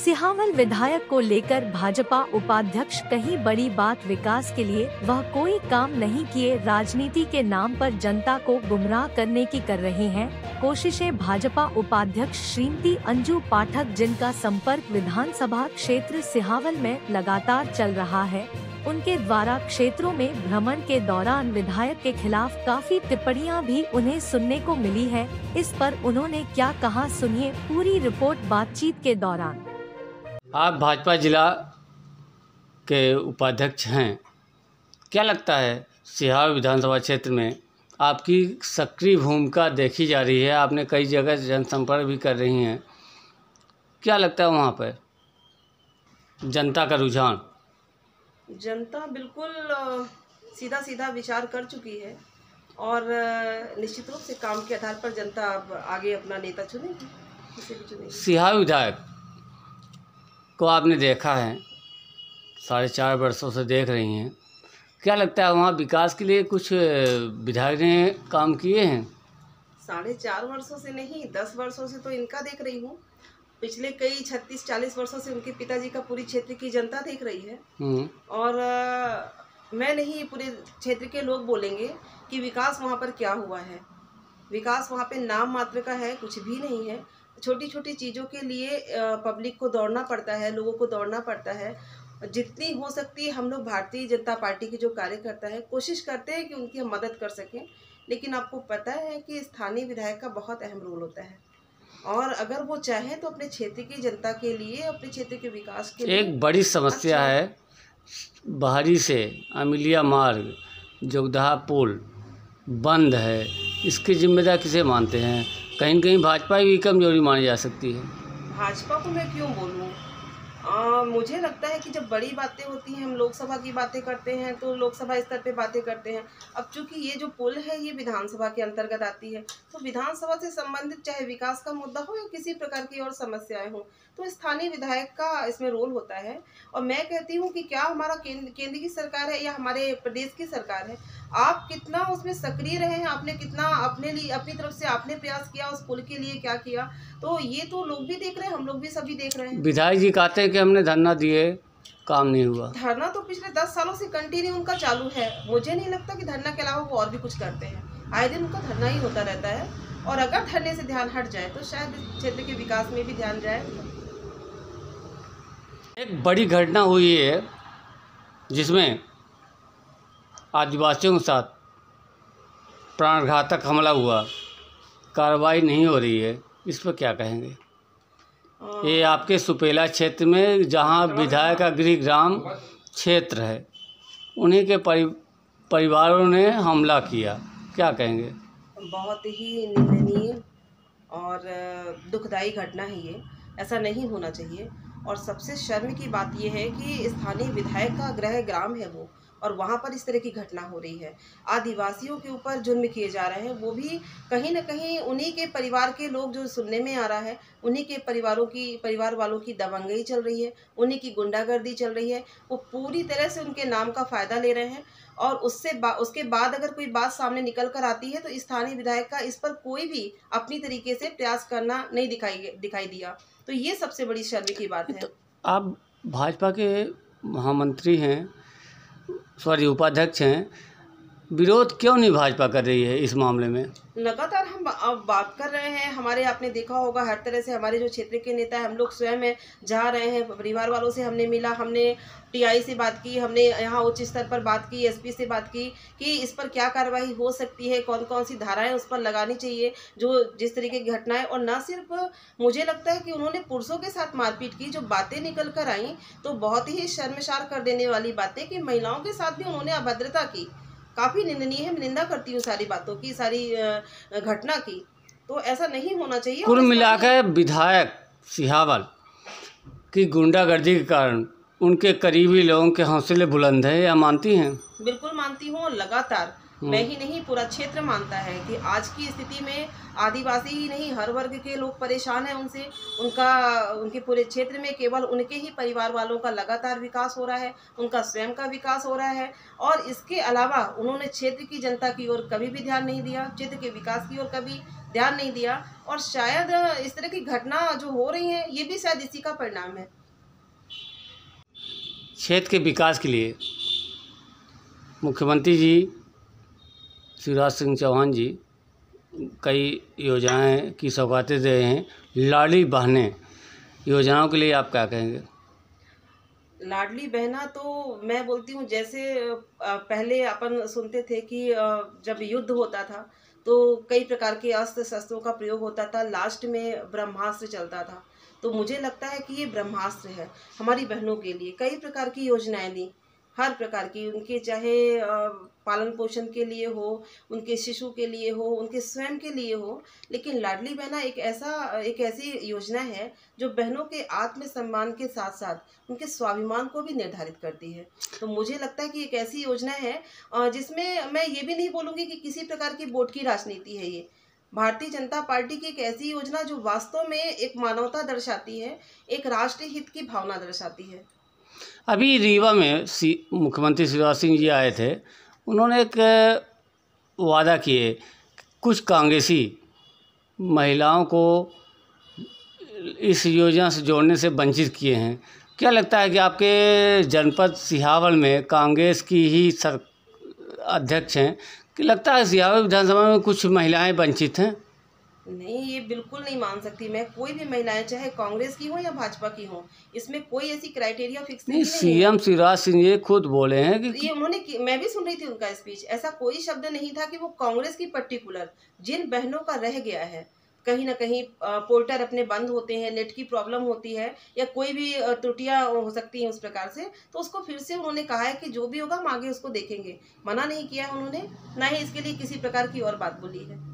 सिहावल विधायक को लेकर भाजपा उपाध्यक्ष कहीं बड़ी बात विकास के लिए वह कोई काम नहीं किए, राजनीति के नाम पर जनता को गुमराह करने की कर रहे हैं कोशिशें। भाजपा उपाध्यक्ष श्रीमती अंजू पाठक, जिनका संपर्क विधानसभा क्षेत्र सिहावल में लगातार चल रहा है, उनके द्वारा क्षेत्रों में भ्रमण के दौरान विधायक के खिलाफ काफी टिप्पणियां भी उन्हें सुनने को मिली है। इस पर उन्होंने क्या कहा, सुनिए पूरी रिपोर्ट बातचीत के दौरान। आप भाजपा जिला के उपाध्यक्ष हैं, क्या लगता है सिहावल विधानसभा क्षेत्र में आपकी सक्रिय भूमिका देखी जा रही है, आपने कई जगह जनसंपर्क भी कर रही हैं, क्या लगता है वहाँ पर जनता का रुझान? जनता बिल्कुल सीधा सीधा विचार कर चुकी है और निश्चित रूप से काम के आधार पर जनता अब आगे अपना नेता चुनेगी, किसी भी चुनेगी। सिहावल विधायक को आपने देखा है, 4.5 वर्षों से देख रही हैं, क्या लगता है वहाँ विकास के लिए कुछ विधायक ने काम किए हैं? 4.5 वर्षों से नहीं, 10 वर्षों से तो इनका देख रही हूँ। पिछले कई 36-40 वर्षों से उनके पिताजी का पूरी क्षेत्र की जनता देख रही है और मैं नहीं, पूरे क्षेत्र के लोग बोलेंगे कि विकास वहाँ पर क्या हुआ है। विकास वहाँ पे नाम मात्र का है, कुछ भी नहीं है। छोटी छोटी चीज़ों के लिए पब्लिक को दौड़ना पड़ता है, लोगों को दौड़ना पड़ता है। जितनी हो सकती है हम लोग भारतीय जनता पार्टी के जो कार्यकर्ता है कोशिश करते हैं कि उनकी हम मदद कर सकें, लेकिन आपको पता है कि स्थानीय विधायक का बहुत अहम रोल होता है और अगर वो चाहे तो अपने क्षेत्र की जनता के लिए, अपने क्षेत्र के विकास के लिए। एक बड़ी समस्या है, बाहरी से अमिलिया मार्ग जोगदहा पुल बंद है, इसकी जिम्मेदार किसे मानते हैं? कहीं न कहीं भाजपा की कमजोरी मानी जा सकती है। भाजपा को मैं क्यों बोलूँ? मुझे लगता है कि जब बड़ी बातें होती हैं, हम लोकसभा की बातें करते हैं तो लोकसभा स्तर पे बातें करते हैं। अब चूंकि ये जो पुल है ये विधानसभा के अंतर्गत आती है, तो विधानसभा से संबंधित चाहे विकास का मुद्दा हो या किसी प्रकार की और समस्याएं हो, तो स्थानीय विधायक का इसमें रोल होता है। और मैं कहती हूँ कि क्या हमारा केंद्र की सरकार है या हमारे प्रदेश की सरकार है, आप कितना उसमें सक्रिय रहे हैं, आपने कितना अपने लिए, अपनी तरफ से आपने प्रयास किया, उस पुल के लिए क्या किया, तो ये तो लोग भी देख रहे हैं, हम लोग भी सभी देख रहे हैं। विधायक जी कहते हैं कि हमने धरना दिए, काम नहीं हुआ। धरना तो पिछले 10 सालों से कंटिन्यू उनका चालू है। मुझे नहीं लगता कि धरना के अलावा वो और भी कुछ करते हैं। आए दिन उनका धरना ही होता रहता है और अगर धरने से ध्यान हट जाए तो शायद इस क्षेत्र के विकास में भी ध्यान जाए। एक बड़ी घटना हुई है जिसमें आदिवासियों के साथ प्राणघातक हमला हुआ, कार्रवाई नहीं हो रही है, इस पर क्या कहेंगे? ये आपके सुपेला क्षेत्र में जहां विधायक का गृहग्राम क्षेत्र है, उन्हीं के परिवारों ने हमला किया, क्या कहेंगे? बहुत ही निंदनीय और दुखदायी घटना है ये, ऐसा नहीं होना चाहिए। और सबसे शर्म की बात यह है कि स्थानीय विधायक का गृह ग्राम है वो, और वहाँ पर इस तरह की घटना हो रही है। आदिवासियों के ऊपर जुर्म किए जा रहे हैं, वो भी कहीं ना कहीं उन्हीं के परिवार के लोग, जो सुनने में आ रहा है, उन्हीं के परिवार वालों की दबंगई चल रही है, उन्हीं की गुंडागर्दी चल रही है। वो पूरी तरह से उनके नाम का फ़ायदा ले रहे हैं और उसके बाद अगर कोई बात सामने निकल कर आती है तो स्थानीय विधायक का इस पर कोई भी अपनी तरीके से प्रयास करना नहीं दिखाई दिया। तो ये सबसे बड़ी शर्म की बात है। तो आप भाजपा के महामंत्री हैं, उपाध्यक्ष हैं, विरोध क्यों नहीं भाजपा कर रही है इस मामले में? लगातार हम अब बात कर रहे हैं, हमारे आपने देखा होगा हर तरह से हमारे जो क्षेत्र के नेता हैं, हम लोग स्वयं जा रहे हैं, परिवार वालों से हमने मिला, हमने टीआई से बात की, हमने यहाँ उच्च स्तर पर बात की, एसपी से बात की कि इस पर क्या कार्रवाई हो सकती है, कौन कौन सी धाराएं उस पर लगानी चाहिए, जो जिस तरीके की घटनाएं। और न सिर्फ मुझे लगता है कि उन्होंने पुरुषों के साथ मारपीट की, जो बातें निकल कर आई तो बहुत ही शर्मसार कर देने वाली बातें, कि महिलाओं के साथ भी उन्होंने अभद्रता की, काफ़ी निंदनीय है। मैं निंदा करती हूँ सारी बातों की, सारी घटना की। तो ऐसा नहीं होना चाहिए। कुल मिलाकर विधायक सिहावल की गुंडागर्दी के कारण उनके करीबी लोगों के हौसले बुलंद हैं, या मानती हैं? बिल्कुल मानती हूँ। लगातार मैं ही नहीं पूरा क्षेत्र मानता है कि आज की स्थिति में आदिवासी ही नहीं हर वर्ग के लोग परेशान हैं उनसे। उनके पूरे क्षेत्र में केवल उनके ही परिवार वालों का लगातार विकास हो रहा है, उनका स्वयं का विकास हो रहा है, और इसके अलावा उन्होंने क्षेत्र की जनता की ओर कभी भी ध्यान नहीं दिया, क्षेत्र के विकास की ओर कभी ध्यान नहीं दिया। और शायद इस तरह की घटना जो हो रही है ये भी शायद इसी का परिणाम है। क्षेत्र के विकास के लिए मुख्यमंत्री जी शिवराज सिंह चौहान जी कई योजनाएं की सौगातें दे रहे हैं। लाडली बहनें योजनाओं के लिए आप क्या कहेंगे? लाडली बहना तो मैं बोलती हूँ, जैसे पहले अपन सुनते थे कि जब युद्ध होता था तो कई प्रकार के अस्त्र शस्त्रों का प्रयोग होता था, लास्ट में ब्रह्मास्त्र चलता था। तो मुझे लगता है कि ये ब्रह्मास्त्र है हमारी बहनों के लिए। कई प्रकार की योजनाएं दी, हर प्रकार की, उनके चाहे पालन पोषण के लिए हो, उनके शिशु के लिए हो, उनके स्वयं के लिए हो, लेकिन लाडली बहना एक ऐसी योजना है जो बहनों के आत्मसम्मान के साथ साथ उनके स्वाभिमान को भी निर्धारित करती है। तो मुझे लगता है कि एक ऐसी योजना है जिसमें मैं ये भी नहीं बोलूँगी कि किसी प्रकार की वोट की राजनीति है। ये भारतीय जनता पार्टी की एक ऐसी योजना जो वास्तव में एक मानवता दर्शाती है, एक राष्ट्रीय हित की भावना दर्शाती है। अभी रीवा में मुख्यमंत्री शिवराज सिंह जी आए थे, उन्होंने एक वादा किए, कुछ कांग्रेसी महिलाओं को इस योजना से जोड़ने से वंचित किए हैं। क्या लगता है कि आपके जनपद सिहावल में कांग्रेस की ही अध्यक्ष हैं, कि लगता है सिहावल विधानसभा में कुछ महिलाएं वंचित हैं? नहीं, ये बिल्कुल नहीं मान सकती मैं। कोई भी महिलाएं चाहे कांग्रेस की हो या भाजपा की हो, इसमें कोई ऐसी क्राइटेरिया फिक्स नहीं है। सीएम शिवराज सिंह ये खुद बोले हैं कि ये उन्होंने, मैं भी सुन रही थी उनका स्पीच, ऐसा कोई शब्द नहीं था कि वो कांग्रेस की पर्टिकुलर जिन बहनों का रह गया है, कहीं ना कहीं पोर्टर अपने बंद होते हैं, नेट की प्रॉब्लम होती है या कोई भी त्रुटियां हो सकती हैं उस प्रकार से, तो उसको फिर से उन्होंने कहा है कि जो भी होगा हम आगे उसको देखेंगे। मना नहीं किया उन्होंने, ना ही इसके लिए किसी प्रकार की और बात बोली है।